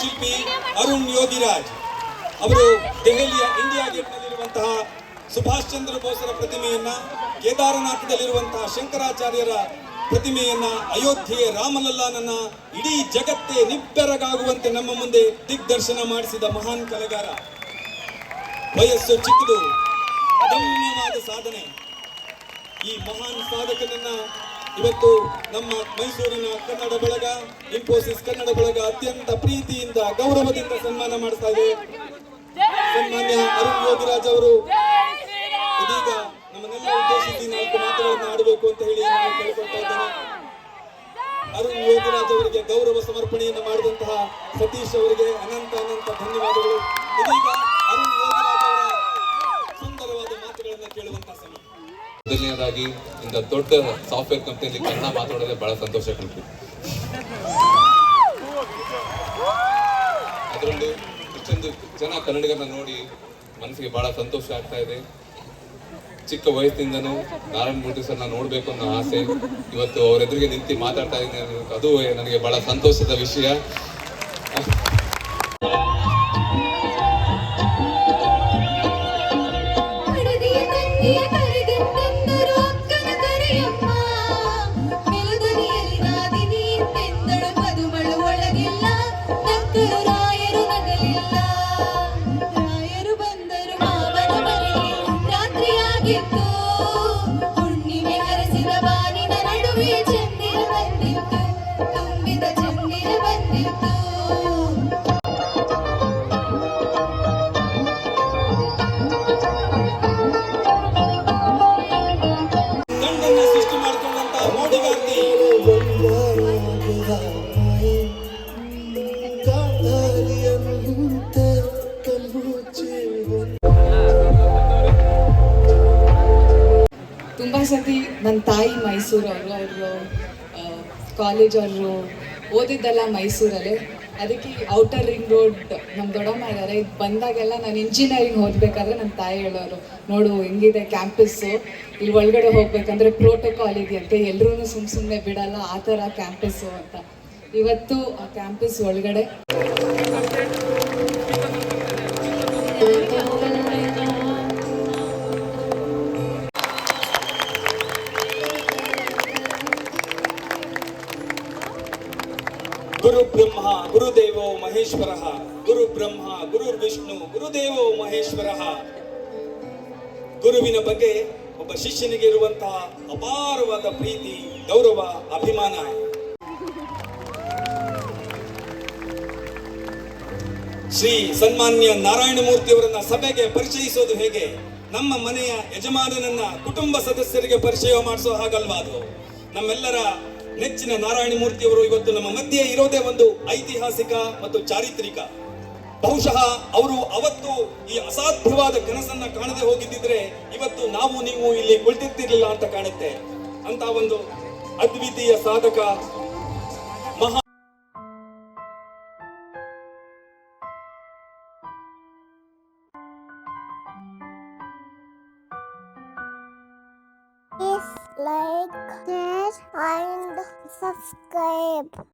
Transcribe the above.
ಶಿಲ್ಪಿ ಅರುಣ್ ಯೋಗಿರಾಜ್ ಅವರು ದೆಹಲಿಯ ಇಂಡಿಯಾ ಗೇಟ್ ನಲ್ಲಿರುವಂತಹ ಸುಭಾಷ್ ಚಂದ್ರ ಬೋಸರ ಪ್ರತಿಮೆಯನ್ನ, ಕೇದಾರನಾಥದಲ್ಲಿರುವಂತಹ ಶಂಕರಾಚಾರ್ಯರ ಪ್ರತಿಮೆಯನ್ನ, ಅಯೋಧ್ಯೆಯ ರಾಮಲಲ್ಲಾನನ್ನ ಇಡೀ ಜಗತ್ತೇ ನಿಬ್ಬೆರಗಾಗುವಂತೆ ನಮ್ಮ ಮುಂದೆ ದಿಗ್ದರ್ಶನ ಮಾಡಿಸಿದ ಮಹಾನ್ ಕಲೆಗಾರ. ವಯಸ್ಸು ಚಿಕ್ಕದು, ಅದಮ್ಯವಾದ ಸಾಧನೆ. ಈ ಮಹಾನ್ ಸಾಧಕನನ್ನ ಇವತ್ತು ನಮ್ಮ ಮೈಸೂರಿನ ಕನ್ನಡ ಬಳಗ, ಇನ್ಫೋಸಿಸ್ ಕನ್ನಡ ಬಳಗ ಅತ್ಯಂತ ಪ್ರೀತಿಯಿಂದ ಗೌರವದಿಂದ ಸನ್ಮಾನ ಮಾಡ್ತಾ ಇದೆ. ಸನ್ಮಾನ್ಯ ಅರುಣ್ ಯೋಗಿರಾಜ್ ಅವರು ಇದೀಗ ನಮ್ಮನ್ನೆಲ್ಲ ಉದ್ದೇಶಿಸಿ 4 ಮಾತುಗಳನ್ನು ಆಡಬೇಕು ಅಂತ ಹೇಳಿ ನಾನು ಕೇಳಿಕೊಳ್ತಾ ಇದ್ದೇನೆ. ಅರುಣ್ ಯೋಗಿರಾಜ್ ಅವರಿಗೆ ಗೌರವ ಸಮರ್ಪಣೆಯನ್ನು ಮಾಡಿದಂತಹ ಸತೀಶ್ ಅವರಿಗೆ ಅನಂತ ಧನ್ಯವಾದಗಳು. ಇದೀಗ ಅರುಣ್ ಯೋಗಿರಾಜ್ ಅವರ ಸುಂದರವಾದ ಮಾತುಗಳನ್ನು ಕೇಳುವಂತಹ ಸಮಯ. ಮೊದಲನೇದಾಗಿ ಇಂಥ ದೊಡ್ಡ ಸಾಫ್ಟ್ವೇರ್ ಕಂಪನಿಯಲ್ಲಿ ಕನ್ನಡ ಮಾತಾಡೋದೇ ಬಹಳ ಸಂತೋಷ ಕಲಿತು. ಅದರಲ್ಲೂ ಇಷ್ಟೊಂದು ಜನ ಕನ್ನಡಿಗರನ್ನ ನೋಡಿ ಮನಸ್ಸಿಗೆ ಬಹಳ ಸಂತೋಷ ಆಗ್ತಾ ಇದೆ. ಚಿಕ್ಕ ವಯಸ್ಸಿನಿಂದನೂ ನಾರಾಯಣ ಮೂರ್ತಿ ಸರ್ನ ನೋಡಬೇಕು ಅನ್ನೋ ಆಸೆ. ಇವತ್ತು ಅವ್ರ ಎದುರಿಗೆ ನಿಂತು ಮಾತಾಡ್ತಾ ಇದ್ದೀನಿ, ಅದು ನನಗೆ ಬಹಳ ಸಂತೋಷದ ವಿಷಯ. ತುಂಬ ಸತಿ ನನ್ನ ತಾಯಿ ಮೈಸೂರವರು, ಅವರು ಕಾಲೇಜ್ ಅವರು ಓದಿದ್ದೆಲ್ಲ ಮೈಸೂರಲ್ಲೇ. ಅದಕ್ಕೆ ಔಟರ್ ರಿಂಗ್ ರೋಡ್ ನಮ್ಮ ದೊಡ್ಡಮ್ಮ ಇದ್ದಾರೆ, ಇದು ಬಂದಾಗೆಲ್ಲ ನಾನು ಇಂಜಿನಿಯರಿಂಗ್ ಓದಬೇಕಾದ್ರೆ ನನ್ನ ತಾಯಿ ಹೇಳೋರು, ನೋಡು ಹೆಂಗಿದೆ ಕ್ಯಾಂಪಸ್ಸು, ಇಲ್ಲಿ ಒಳಗಡೆ ಹೋಗ್ಬೇಕಂದ್ರೆ ಪ್ರೋಟೋಕಾಲ್ ಇದೆಯಂತೆ, ಎಲ್ಲರೂ ಸುಮ್ಮನೆ ಬಿಡಲ್ಲ, ಆ ಥರ ಕ್ಯಾಂಪಸ್ಸು ಅಂತ. ಇವತ್ತು ಆ ಕ್ಯಾಂಪಸ್ ಒಳಗಡೆ ಗುರು ಬ್ರಹ್ಮ ಗುರುದೇವೋ ಮಹೇಶ್ವರ, ಗುರು ಬ್ರಹ್ಮ ಗುರುರ್ವಿಷ್ಣು ಗುರುದೇವೋ ಮಹೇಶ್ವರ. ಗುರುವಿನ ಬಗ್ಗೆ ಒಬ್ಬ ಶಿಷ್ಯನಿಗೆ ಇರುವಂತಹ ಅಪಾರವಾದ ಪ್ರೀತಿ, ಗೌರವ, ಅಭಿಮಾನ. ಶ್ರೀ ಸನ್ಮಾನ್ಯ ನಾರಾಯಣ ಮೂರ್ತಿ ಅವರನ್ನ ಸಭೆಗೆ ಪರಿಚಯಿಸೋದು ಹೇಗೆ, ನಮ್ಮ ಮನೆಯ ಯಜಮಾನನನ್ನ ಕುಟುಂಬ ಸದಸ್ಯರಿಗೆ ಪರಿಚಯ ಮಾಡಿಸೋ ಹಾಗಲ್ವಾ ಅದು. ನಮ್ಮೆಲ್ಲರ ನೆಚ್ಚಿನ ನಾರಾಯಣ ಮೂರ್ತಿಯವರು ಇವತ್ತು ನಮ್ಮ ಮಧ್ಯೆ ಇರೋದೇ ಒಂದು ಐತಿಹಾಸಿಕ ಮತ್ತು ಚಾರಿತ್ರಿಕ. ಬಹುಶಃ ಅವರು ಅವತ್ತು ಈ ಅಸಾಧ್ಯವಾದ ಕನಸನ್ನ ಕಾಣದೆ ಹೋಗಿದ್ದಿದ್ರೆ ಇವತ್ತು ನಾವು ನೀವು ಇಲ್ಲಿ ಕುಳಿತಿರ್ತಿರ್ಲಿಲ್ಲ ಅಂತ ಕಾಣುತ್ತೆ. ಅಂತ ಒಂದು ಅದ್ವಿತೀಯ ಸಾಧಕ, ಮಹಾ Please like, share and subscribe.